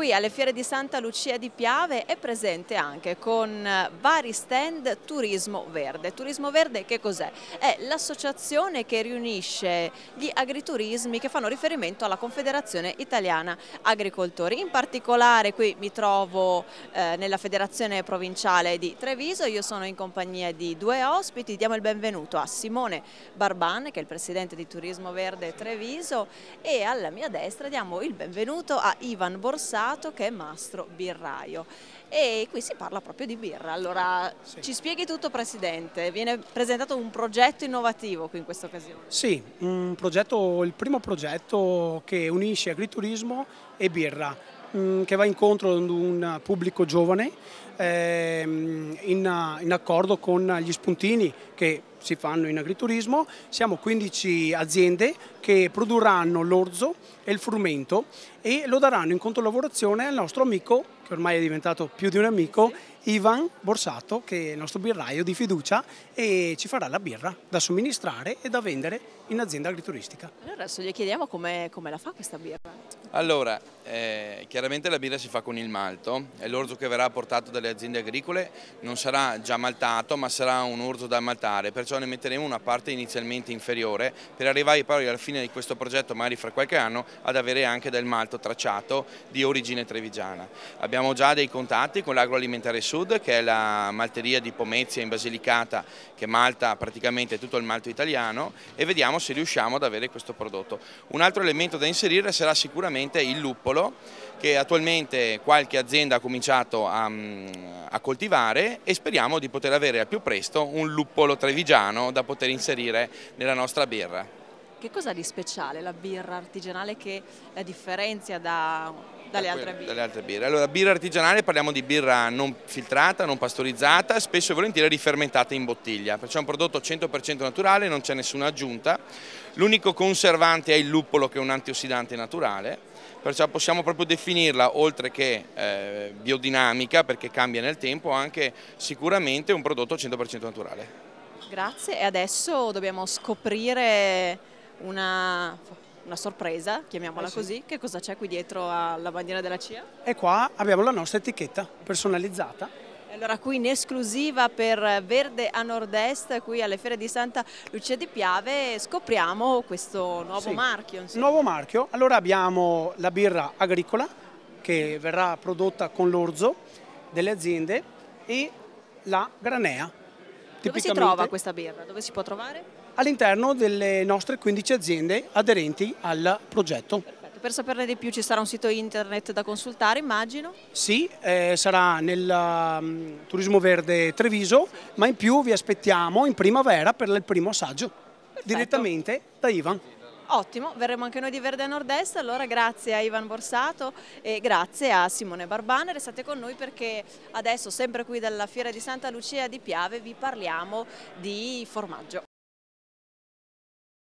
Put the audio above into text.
qui alle Fiere di Santa Lucia di Piave è presente anche con vari stand Turismo Verde. Turismo Verde che cos'è? È l'associazione che riunisce gli agriturismi che fanno riferimento alla Confederazione Italiana Agricoltori. In particolare qui mi trovo nella Federazione Provinciale di Treviso, io sono in compagnia di due ospiti, diamo il benvenuto a Simone Barban che è il presidente di Turismo Verde Treviso e alla mia destra diamo il benvenuto a Ivan Borsato che è mastro birraio e qui si parla proprio di birra. Allora ci spieghi tutto Presidente, viene presentato un progetto innovativo qui in questa occasione. Sì, il primo progetto che unisce agriturismo e birra, che va incontro ad un pubblico giovane in accordo con gli spuntini che si fanno in agriturismo. Siamo 15 aziende che produrranno l'orzo e il frumento e lo daranno in contolavorazione al nostro amico, che ormai è diventato più di un amico, Ivan Borsato, che è il nostro birraio di fiducia e ci farà la birra da somministrare e da vendere in azienda agrituristica. Allora adesso gli chiediamo come la fa questa birra. Allora, chiaramente la birra si fa con il malto e l'orzo che verrà portato dalle aziende agricole non sarà già maltato ma sarà un orzo da maltare, perciò ne metteremo una parte inizialmente inferiore per arrivare poi alla fine di questo progetto, magari fra qualche anno, ad avere anche del malto tracciato di origine trevigiana. Abbiamo già dei contatti con l'Agroalimentare Sud, che è la malteria di Pomezia in Basilicata che malta praticamente tutto il malto italiano, e vediamo se riusciamo ad avere questo prodotto. Un altro elemento da inserire sarà sicuramente il luppolo, che attualmente qualche azienda ha cominciato a coltivare e speriamo di poter avere al più presto un luppolo trevigiano da poter inserire nella nostra birra. Che cosa di speciale la birra artigianale che la differenzia dalle altre birre? Dalle altre birre. Allora, birra artigianale, parliamo di birra non filtrata, non pastorizzata, spesso e volentieri rifermentata in bottiglia, perciò è un prodotto 100% naturale, non c'è nessuna aggiunta. L'unico conservante è il luppolo, che è un antiossidante naturale, perciò possiamo proprio definirla, oltre che biodinamica perché cambia nel tempo, anche sicuramente un prodotto 100% naturale. Grazie, e adesso dobbiamo scoprire una sorpresa, chiamiamola così. Che cosa c'è qui dietro alla bandiera della CIA? E qua abbiamo la nostra etichetta personalizzata. Allora qui in esclusiva per Verde a Nord-Est, qui alle Fiere di Santa Lucia di Piave, scopriamo questo nuovo marchio. Insomma. Nuovo marchio, allora abbiamo la birra agricola che verrà prodotta con l'orzo delle aziende e la granea. Dove si trova questa birra? Dove si può trovare? All'interno delle nostre 15 aziende aderenti al progetto. Per saperne di più ci sarà un sito internet da consultare, immagino? Sì, sarà nel Turismo Verde Treviso, ma in più vi aspettiamo in primavera per il primo assaggio, direttamente da Ivan. Ottimo, verremo anche noi di Verde a Nord-Est, allora grazie a Ivan Borsato e grazie a Simone Barban. Restate con noi perché adesso, sempre qui dalla Fiera di Santa Lucia di Piave, vi parliamo di formaggio.